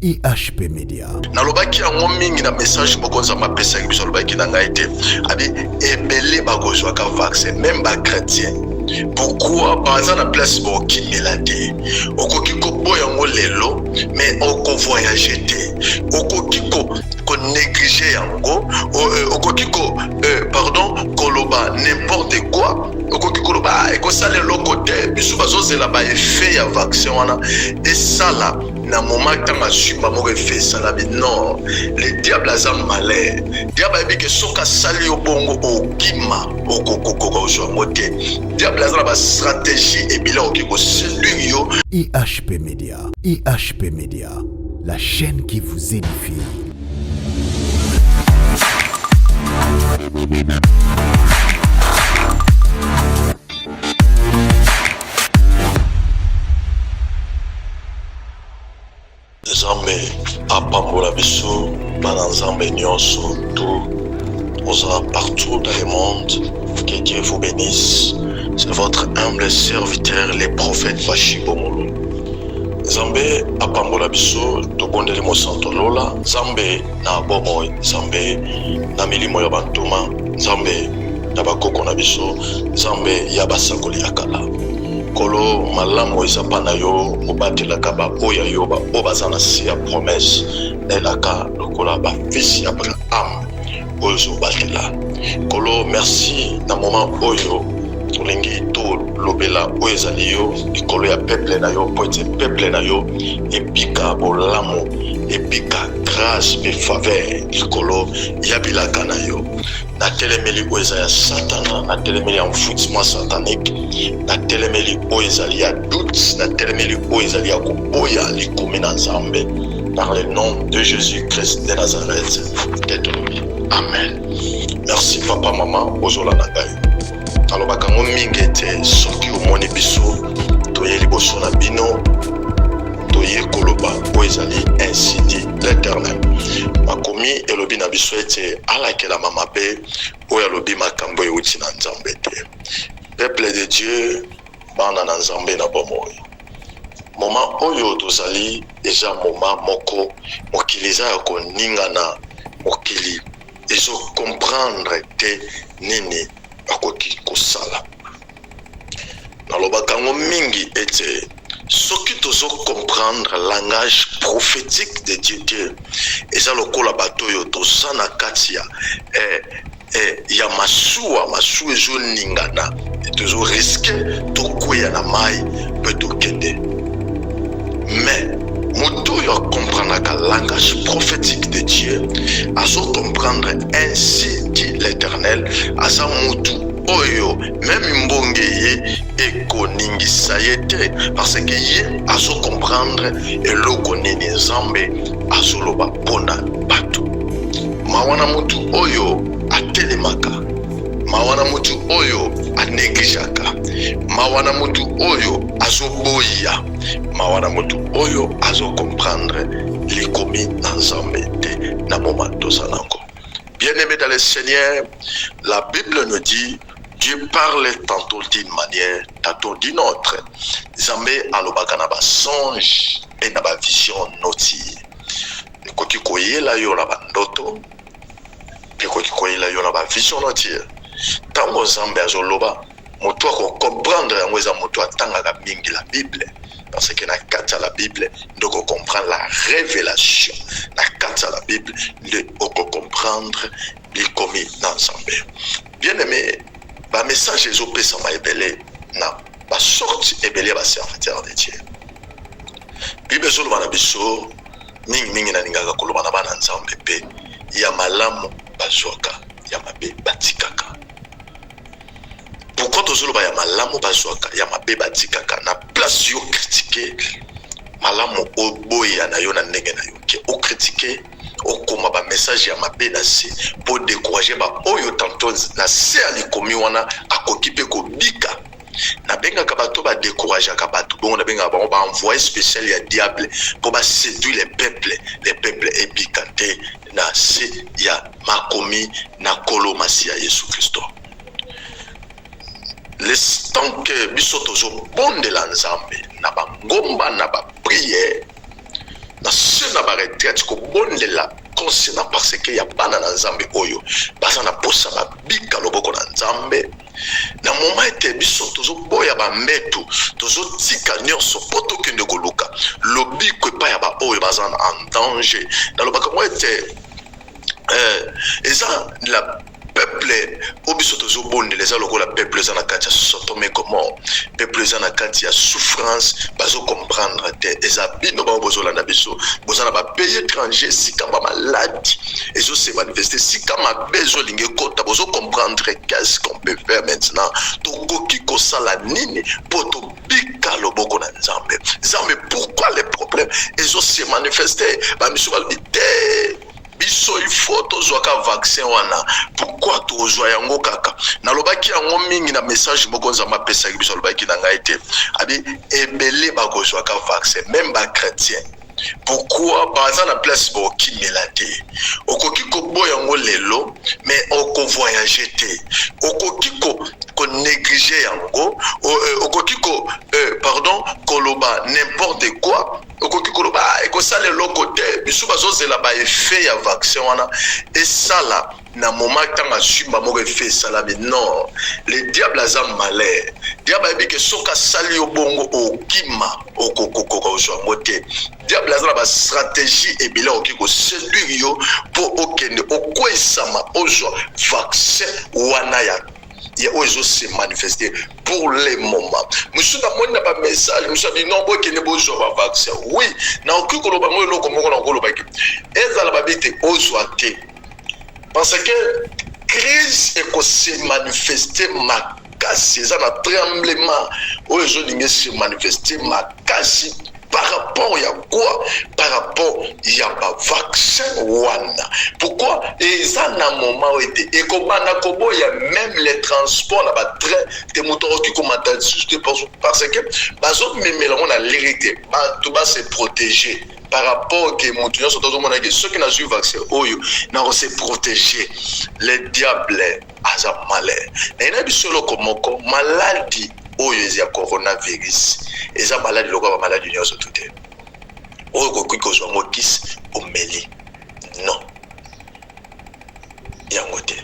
IHP Media. Nalobaki yango mingi na message moko nzamba pesa biso lobaki na ngai te. Abi ebele bakozwa ka vaccin même ba chrétien. Pourquoi baza na place bo kimela te. Okoki ko boya ngo lelo mais oko voyager te. Okoki ko négliger yango, okoki ko pardon koloba n'importe quoi. Okoki koloba eko sale lokote biso bazozela ba effet ya vaccin wana et ça là na moment tanga sumba mo fait ça là non le diable a malheur diable a dit que soka sali obongo okima okokoko zo moté diable a ba stratégie et bilan qui ko séduire yo. IHP Media, IHP Media, la chaîne qui vous édifie. Nzambe apambola biso bana nzambe nyonso tout osera partout dans le monde. Que Dieu vous bénisse. C'est votre humble serviteur les prophètes Bashibo Molo. Nzambe apambola biso tobondeli mosanto lola nzambe na bomo nzambe na milimo ya bantuma nzambe na bakoko na biso nzambe ya basakoli ya kala kolo malamu ezapa na yo obatelaka baoya yo baoyo baza na se ya promese elaka lokola bafisi ya Abraham oyo ozobatela kolo merci na moment oyo tolingi tolobela oyo ezali yo likolo ya peuple na yo po ete peuple na yo ebika bolamu ebika grâce pe faveur likolo ya bilaka na yo na telemeli oyo ezali ya satana na telemeli ya mfutissement satanique na telemeli oyo ezali ya doute na telemeli oyo ezali ya koboya likomi na nzambe dans le nom de Jésus-Christ de Nazareth tetolobi amen. Merci papa mama ozola na ngai alobaka ngo mingi ete soki omoni biso toye liboso na bino toye koloba oyo ezali ainsi dit l'éternel makomi elobi na biso ete alakelama mabe oyo alobi makambo euti na nzambe te. Peuple de Dieu bana na nzambe na bomoi moma oyo tozali eza moma moko mokili eza ya koningana mokili ezo comprendre te nini akoki kosala nalobaka ngo mingi ete soki tozo comprendre langage prophétique de Dieu eza lokola bato oyo toza na kati ya masuwa ezo ningana tozo riske tokweya na mai mpe tokende mais moto oyo akomprendaka langage prophétique de Dieu azo comprendre ainsi dit l'éternel aza mutu oyo même mbonge ye ekoningisa ye te parce que ye azo comprendre eloko nini nzambe azoloba mpona bato mawana mutu oyo atelemaka mawana mutu oyo aneglijaka mawana mutu oyo azoboya mawana mutu oyo azokomprendre likomi na nzambe te na moma tozanango. Bien-aimé dans le Seigneur, la Bible nous dit Dieu parle tantôt d'une manière, tantôt d'une autre. Nzambe alobaka na ba songe et na ba vision noti. Ekoki koyela yo na ba ndoto, ekoki koyela yo na ba vision noti. Tango nzambe azoloba moto ako comprendre yango eza moto atangaka mingi la Bible parce que na kati ya la Bible ndoko comprendre la révélation na kati ya la Bible ndoko comprendre likomi na nzambe. Bien aimé ba message ezopesama ebele na ba sorti ebele ba serviteur de Dieu. Bible ezoloba na biso mingi na ningaka koloba na bana nzambe pe ya malamu bazwaka ya mabe batikaka. Pourquoi tozoloba ya malamu bazwaka ya mabe batikaka na place yo critiquer malamu oboya na yo na ndenge na yo ke o critiquer okoma ba message ya mabe na se pour décourager ba oyo tantôt na se alikomi wana akoki pe kobika na benga ka bato ba décourager ka bato bon na benga ba envoyer spécial ya diable pour ba séduire les peuples epikante na se ya makomi na kolomasi ya Yesu Kristo. L'instant que biso tozo bonde la nzambe na ba ngomba na ba prière na se na ba retraite ko bondela conscient parce que ya bana na nzambe oyo baza na posa ba bika loboko na nzambe na moment ete biso tozo boya ba mbetu tozo tika nyonso poto kende koluka lobiko pa ya ba oyo baza en danger na lobaka mo ete eza la peuple obiso tozo bondela eza lokola peuple eza na kati ya Sodome Gomorrhe peuple eza na kati ya souffrance bazo comprendre te eza bino ba bozolanda biso bozana ba pays étranger sika ba maladie ezo se manifester sika mabe ezolinga ekota bozo comprendre qu'est-ce qu'on peut faire maintenant tokoki kosala nini po tobika loboko na nzambe nzambe pourquoi les problèmes ezo se manifester ba miso balobi te biso il faut tozwaka vaccin wana pourquoi tozwa yango kaka nalobaki yango mingi na message moko nzambe apesaki biso alobaki na ngai te abi ebele bakozwaka vaccin même ba chrétien pourquoi baza na place bokimela te okoki koboya yango lelo mais oko voyager te okoki ko négliger yango okoki pardon koloba n'importe quoi okoki koloba ekosala eloko te biso bazozela ba effet ya vaccin wana esala na moment tanga simba moko effet esala mais non le diable aza malin diable ayebi ke soka sali yo bongo okima okokoko ozwa te diable aza na ba stratégie ebele okoki koséduire yo po okende okwesama ozwa vaccin wana ya oyo se manifester pour les moments. Monsieur na moni na ba message, monsieur dit non boy kene bozwa ba vaccin. Oui, na oki koloba mo eloko moko na koloba ki. Ezala ba bite ozwa te. Parce que crise et ko se manifester makasi, ça na tremblement oyo zo se manifester makasi. Par rapport à quoi? Par rapport à vaccin wana. Pourquoi? Et ça n'a moment où était. Et comment il y a même les transports là-bas très des moteurs qui commentent parce que les autres même on a l'hérité. Tout va se protéger. Par rapport que mon tueur sont dans ceux qui n'ont eu vaccin, n'ont se protéger. Les diables azam malin. Et n'a bisolo comme maladie. Oyo ezia coronavirus eza maladie lokola maladie nyonso tout oyo koki kozwa mokisi omeli non yango te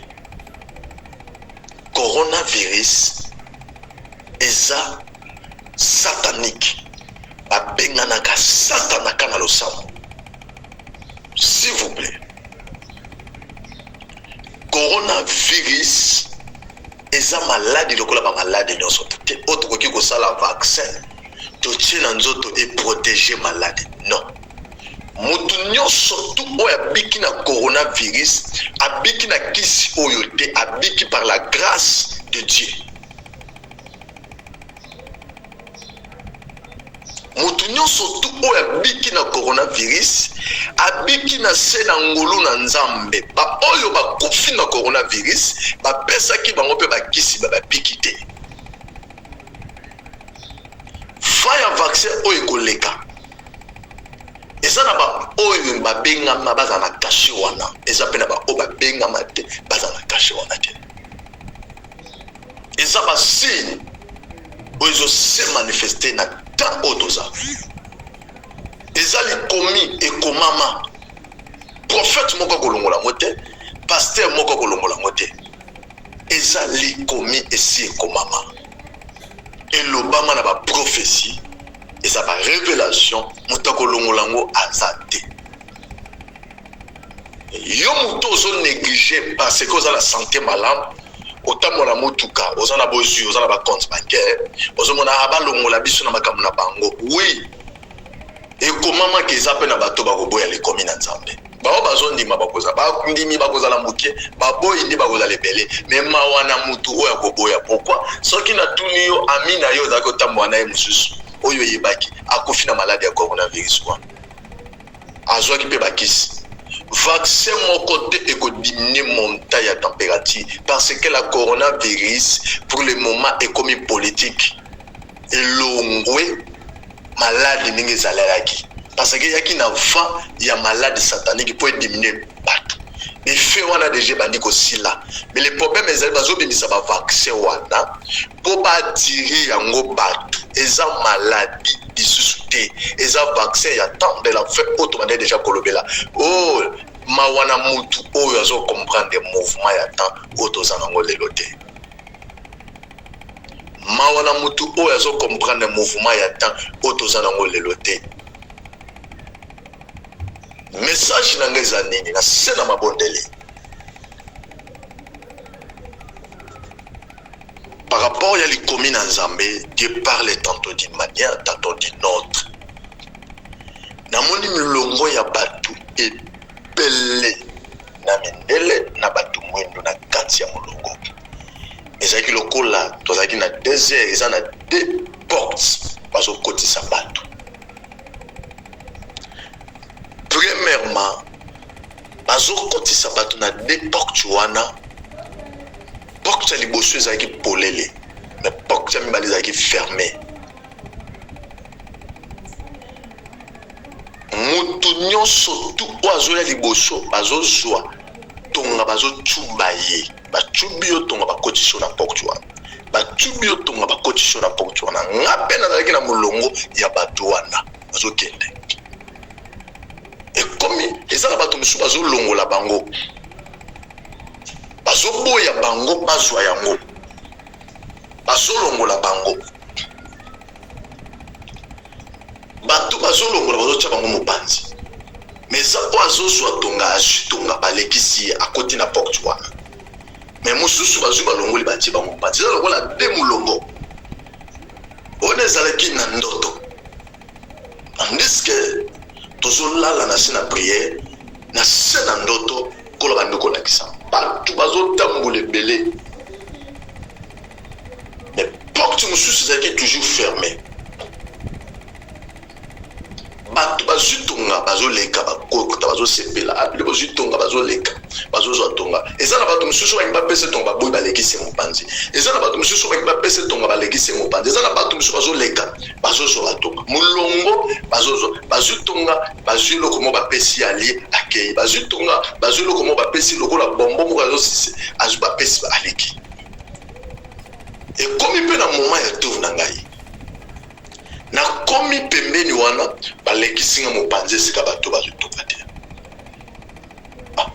coronavirus eza satanique babenganaka satanaka na losambo s'il vous plaît coronavirus eza maladi lokola ba maladi nyonso te oto koki kosala vaccin totie na nzoto e protéger maladi non mutu nyonso tu oyo abiki na coronavirus abiki na kisi oyo te abiki par la grâce de Dieu mutu nyonso tu oyo abiki na coronavirus abiki na se na ngolu na nzambe ba oyo bakufi na coronavirus bapesaki bango mpe bakisi babiki te faya vaccin oyo ekoleka eza na ba oyo babengama baza na kashe wana eza mpe na ba oyo babengama te baza na kashe wana te eza basigne oyo ezose manifeste na temps oyo toza eza likomi ekomama prophète moko kolongola ngo te pasteur moko kolongola ngo te eza likomi esi ekomama elobama na baprophétie eza barévélation moto akolongola ngo aza te yo moto ozo néglige parce que oza na santé malamu otambola motuka oza na bozwi oza na bacompte bancaire ozomona abalongola biso na makambo na bango oui ekomama ke eza mpe na bato bakoboya likomi na nzambe bao bazondima bakozala bandimi bakozala moke baboyi nde bakozala ebele me mawa na mutu oyo akoboya pourkui soki natuni yo ami na yo ozalaki otambola na ye mosusu oyo eyebaki akufi na maladi ya coronavirus wana azwaki mpe bakisi vaccin moko te ekodiminue monta ya température parce que la coronavirus pour le moment ekomi politique elongwe malade ndenge ezalelaki parce que yaki na vent ya malade satanique pour diminuer bato mais fait wana déjà bandi kosila mais le problème ezali bazobimisa ba vaccin wana po ba attirer yango bato eza maladie lisusu te te eza vaccin ya temps de la fin oto bande déjà kolobela oh mawana mutu oyo azo comprendre mouvement ya temps oto zanango lelo te mawana mutu oyo azo comprendre mouvement ya temps oto zanango lelo te message na ngeza nini na sena mabondeli par rapport à l'ikomi na Nzambe, Dieu parle tantôt d'une manière, tantôt d'une autre. Namoni milongo ya batu ebele na mindele na batu mwendo na kati ya molongo. Ezaki lokola tozaki na désert, eza na deux portes bazo kotisa batu. Premièrement, bazo kotisa batu na deux portes wana. Porte ya liboso ezalaki polele mais porte ya mibale ezalaki fermé mutu nyonso tu oyo azoya liboso bazozwa tonga bazotuba ye batubi yo tonga bakotisi yo na porte wana batubi yo tonga bakotisi yo na porte wana nga mpe nazalaki na molongo ya bato wana bazokende ekomi eza na bato mosusu bazolongola bango bazoboya bango bazwa yango bazolongola bango bato bazolongola bazotia bango mopanzi mais eza po azozwa tonga azwi tonga balekisi ye akoti na porte wana mais mosusu bazwi balongoli batie bango mopanzi eza lokola de molongo oyo ezalaki na ndoto andiske tozolala na se na priere na se na ndoto kola bandeko lakisa batu bazotambola ebele mais porte mosusu ezalaki toujours fermé bato bazwi tonga bazoleka bakota bazosepela abile bazwi tonga bazoleka bazozwa tonga eza na bato mosusu bangi bapesa tonga baboyi balekisi mopanzi eza na bato mosusu bangi bapesa tonga balekisi mopanzi eza na bato mosusu bazoleka bazozwa batonga molongo bazozwa bazwi tonga bazwi eloko mo bapesi alie akei bazwi tonga bazwi eloko mo bapesi lokola bombo moko azosisi azwi bapesi aleki ekomi mpe na moma ya tour na ngai nakomi pembeni wana balekisinga mopanzi esika bato bazotonga te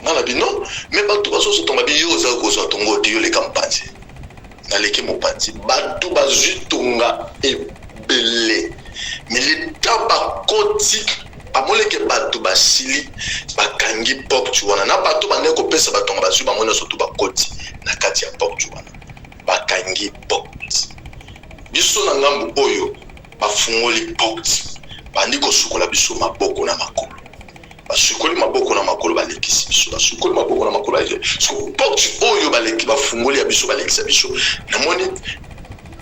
nga na bino me bato bazotonga bi yo oza kozwa tongo te yo leka mopanzi naleki mopanzi bato bazwi tonga ebele me leta bakoti bamoleke bato basili bakangi porte wana na bato bande kopesa batonga bazwi bango nyonso to bakoti na kati ya porte wana bakangi porte biso na ngambu oyo bafungoli porte bandi kosukola biso maboko na makolo basukoli maboko na makolo balekisi biso basukoli maboko na makolo so porte oyo baleki bafungoli ya biso balekisa biso namoni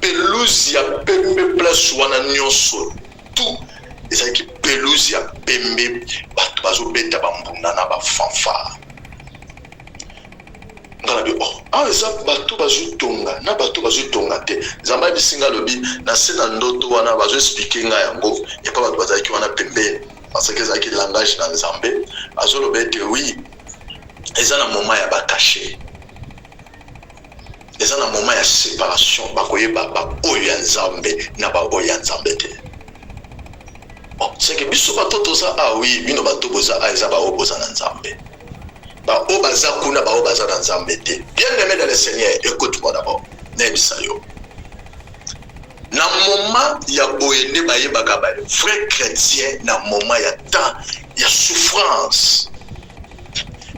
pelouse ya pembe place wana nyonso tout ezalaki pelouse ya pembe bato bazobeta bambunda na bafanfare ngalabi eza bato bazwi tonga na bato bazwi tonga te nzambe abisinga alobi na se na ndoto wana bazoexplike ngai yango epa bato bazalaki wana pembeni parce que ezalaki langage na nzambe azoloba ete wi eza na moma ya bakashe eza na moma ya séparation bakoyeba baoyo ya nzambe na baoyo ya nzambe te seke biso bato toza wi bino bato boza eza baoyo boza na nzambe bao baza kuna bao baza na nzambe te bien aimé dans le Seigneur écoute-moi d'abord nayebisa yo na moment ya boye nde bayebaka ba vrai chrétien na moment ya temps ya souffrance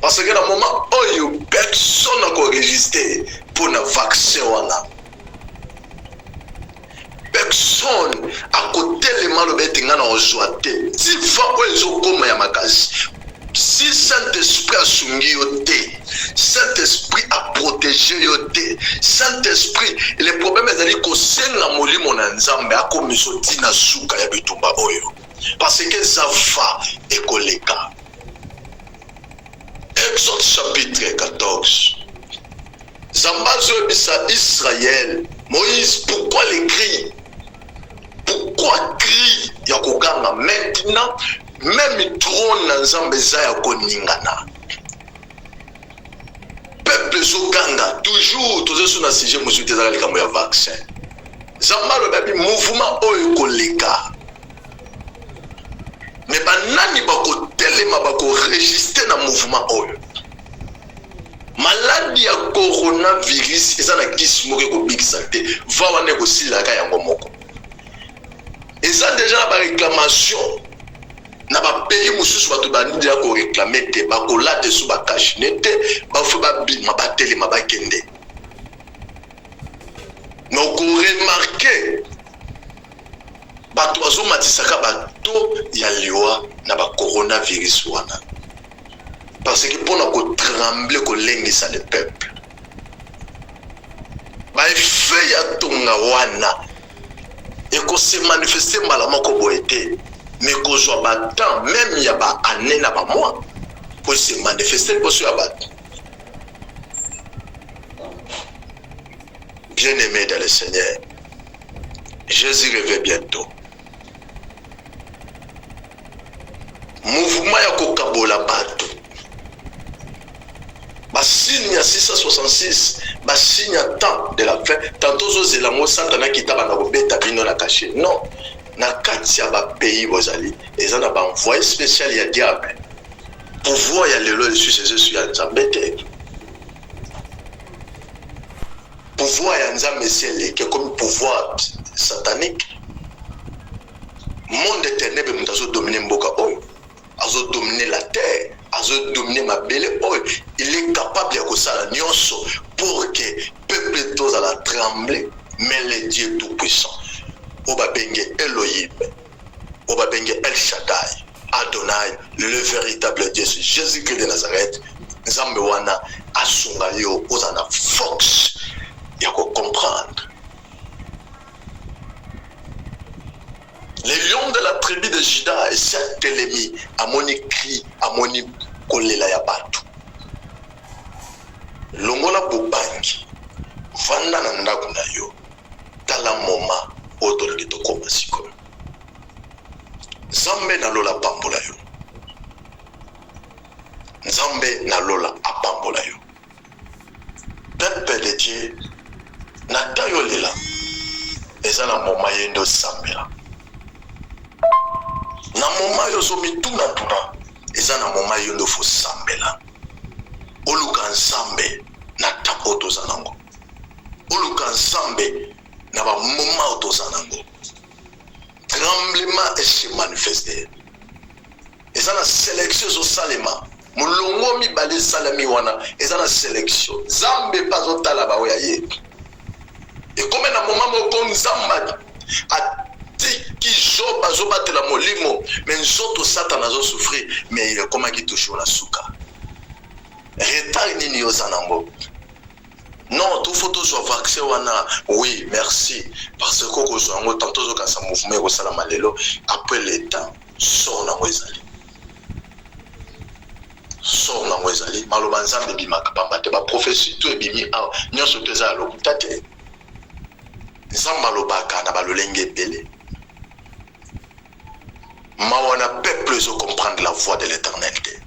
parce que na moment oyo personne n'a enregistré pour na vaccin wana personne à côté les malo betinga na ozwa te ti va oyo ezokoma ya makasi. Si Saint-Esprit a sungi yote, Saint-Esprit a protégé yote, Saint-Esprit, le problème est d'aller kosen la moli mon nzambe a komisoti na suka ya bitumba oyo. Parce que ça va écoleka. Exode chapitre 14. Zambazo bisa Israël, Moïse, pourquoi les cris? Pourquoi cri ya kokanga maintenant? Même trône na nzambe za ya koningana. Peuple zokanga toujours tozo na sujet musu tezala likambo ya vaccin. Zamba lo babi mouvement oyo koleka. mais banani bakotelema bakoregistre na mouvement oyo. Maladie ya coronavirus eza na kisi moko ekobikisa te, va wana ekosilaka yango moko. Eza déjà na baréclamation na bapays mosusu bato bandi ya koréclame te, bakolate so bakashine te, bafe babima batelema bakende. Mais okoremarke bato bazomatisaka bato ya liwa na bacoronavirus wana. Parce que pour nous trembler kolengisa le peuple. Ba effet ya tonga wana eko se manifester malama ko boete, mais ko zo ba temps même ya ba année na ba mois pour se manifester pour so ya ba. Bien-aimé dans le Seigneur, Jésus revient bientôt. Mouvement ya kokabola bato. Basigne ya 666, basigne ya temps de la fin. Tantôt zo zelango satana kitaba na kobeta bino na caché. Non, na kati ya ba pays bozali, eza na ba envoyé spécial ya diable. Pouvoir ya lelo sur ces sur ya Nzambete. Pouvoir ya Nzambe c'est comme pouvoir satanique. Monde éternel be mutazo dominer mboka oyo. Azo dominer la terre, azo dominer ma belle oil. Il est capable de faire nyonso pour que le peuple tous à la trembler, mais le Dieu tout-puissant. Oba benge Elohim, Oba benge El Shaddai, Adonai, le véritable Dieu, Jésus-Christ de Nazareth. Nzambe wana asunga yo ozana force ya ko comprendre. Les lions de la tribu de Juda et cet ennemi, amoni cri, amoni kolela ya batu. Longola bobangi, vanda na ndako na yo, tala moma otolingi tokoma sikoyo. Nzambe na lola pambola yo. Nzambe na lola apambola yo. Peuple de Dieu, na tayo lela, eza na moma yendo sambela. Na moma yo zo mituna tuna, eza na moma yondo fo sambela. Oluka nsambe na tapoto zanango. Oluka nsambe na ba moma oto zanango. Tremblement et se manifester. Eza na sélection zo salema. Mulongo mi bale salami wana, eza na sélection. Zambe pazo tala ba oya ye. Et comme na moma moko nzamba qui job azobatela la molimo, mais nzoto Satan azo souffrir, mais il est comme qui touche la souka. Retard nini yozanango. Non, tout faut toujours vaccin wana. Oui, merci. Parce que ko zo ngo tantôt zo kasa mouvement ko sala malelo après le temps sort na ngwezali. Sort na ngwezali, maloba nzambe bimaka pambate ba prophétie to ebimi a nyonso teza lokutate. Nzamba lobaka na balolenge belé. Mawana peuple zo comprendre la voix de l'éternité.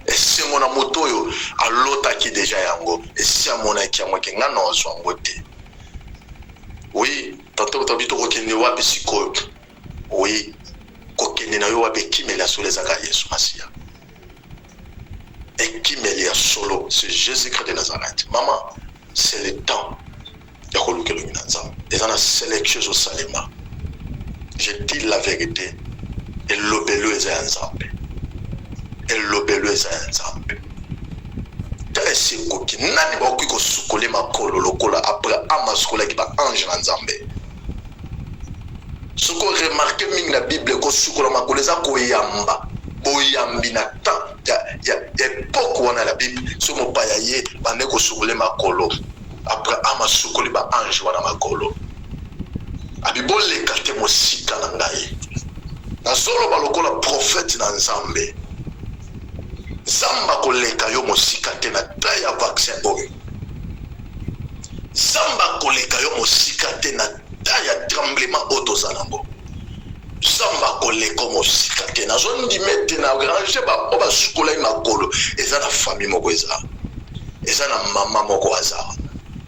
Et si mon amotoyo a l'autre qui déjà yango, et si à mon qui a moi qui n'a non soit ngote. Oui, tantôt tu habito kokende wapi siko. Oui, kokende na yo wapi kimela sur les aga Yesu Masia. Et kimela solo, c'est Jésus-Christ de Nazareth. Maman, c'est le temps. Ya koluke lo minanza. Et dans la sélection au salema. Je dis la vérité. Et l'obélu est un zambe. Et l'obélu est un zambe. T'as essayé koki. Nani ba okuiko sukole makolo lokola après amaskola ki ba ange na nzambe. Soko remarqué ming la Bible ko sukola makolo za ko yamba. Boyambi na temps. Ya époque wana la Bible. Somo pa ya ye bande ko sukole makolo. Après amasukoli ba ange wana makolo. Abibole kate mosika na ngai. Na solo balokola prophète na Nzambe. Zamba koleka yo mosika te na taya vaccin oyo. Zamba koleka yo mosika te na taya tremblement otozanango. Zamba koleka mosika te na zone dimete na ranger ba oba sukola makolo. Eza na famille moko eza. Eza na mama moko aza.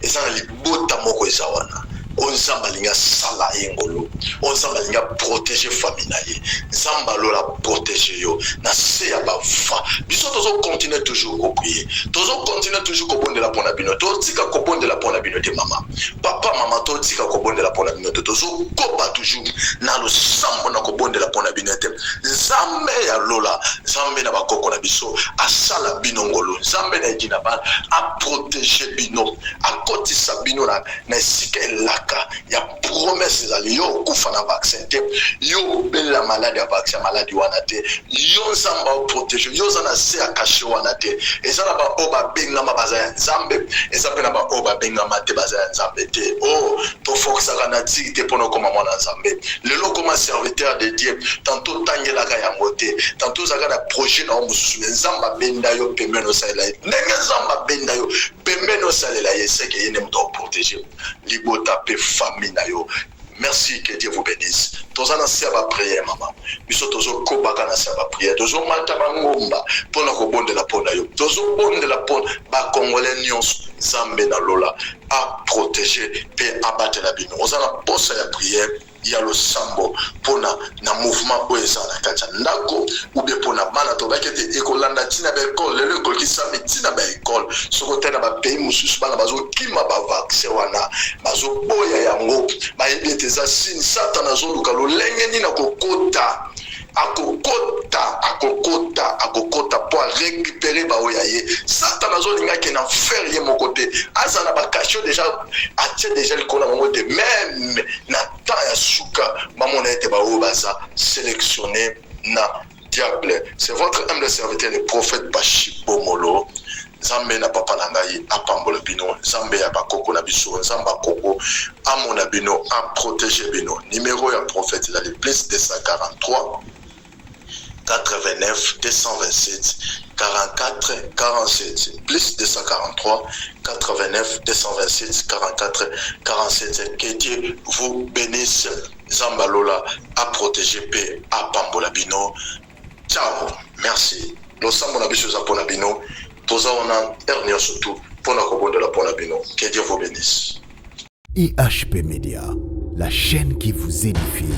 Eza na libota moko eza wana. onzamba linga sala engolo onzamba linga protéger famille na ye nzamba lola protéger yo na se ya bafa biso tozo continuer toujours ko prier tozo continuer toujours ko bondela pona bino to tika ko bondela pona bino te mama papa mama to tika ko bondela pona bino te tozo kopa toujours na lo sambo na ko bondela pona bino te nzambe ya lola nzambe na bakoko na biso asala bino ngolo nzambe na yina ba a protéger bino akotisa bino na esika elaka ya promesse ezali yo kufa na vaccin te yo bela malade ya vaccin maladi wana te yo nzamba o protéger yo zana se ya kashe wana te eza na ba oba bengama baza ya nzambe eza pe na ba oba bengama te baza ya nzambe te oh to fokusaka na tiki te mpona okoma mwana nzambe lelo koma serviteur de Dieu tantôt tangelaka yango te tantôt zaka na projet na o mosusu nzamba benda yo pembeni osalela ye ndenge nzamba benda yo pembeni osalela ye seke ye ne moto o protéger libota pe famille na yo. Merci, que Dieu vous bénisse. Toza na se ba prière maman. Biso tozo kobaka na se ba prière. Tozo malta bangomba pona ko bondela pona yo. Tozo bondela pona ba congolais nyonso zambe na lola a protéger pe abattre la bino. Oza na posa ya prière ya lo sambo pona na mouvement oeza na kacha ndako ou bien pona bana to bakete ekolanda tina ba école le école qui sami tina ba école soko tena ba pays mususu bana bazo kima ba vaccin wana bazo boya yango ba yebete za sin satana zo luka lo lenge ni na kokota akokota pour récupérer ba oyaye satana zo linga ke na faire ye mon côté azana ba cacho déjà atie déjà le kona mo de même na ta ya suka mamona ete ba o baza sélectionné na diable. C'est votre humble serviteur le prophète Bashibo Molo. Nzambe na papa na ngai apambola bino nzambe ya bakoko na biso nzamba koko amona bino a protéger bino. Numéro ya prophète là le plus 243 89 227 44 47 plus 243 89 227 44 47. Que Dieu vous bénisse. Zambalola a protégé paix a pambola bino. Ciao, merci. Losambo na biso za pona bino. Toza ona ernio surtout pona kobonde la pona bino. Que Dieu vous bénisse. IHP Media, la chaîne qui vous édifie.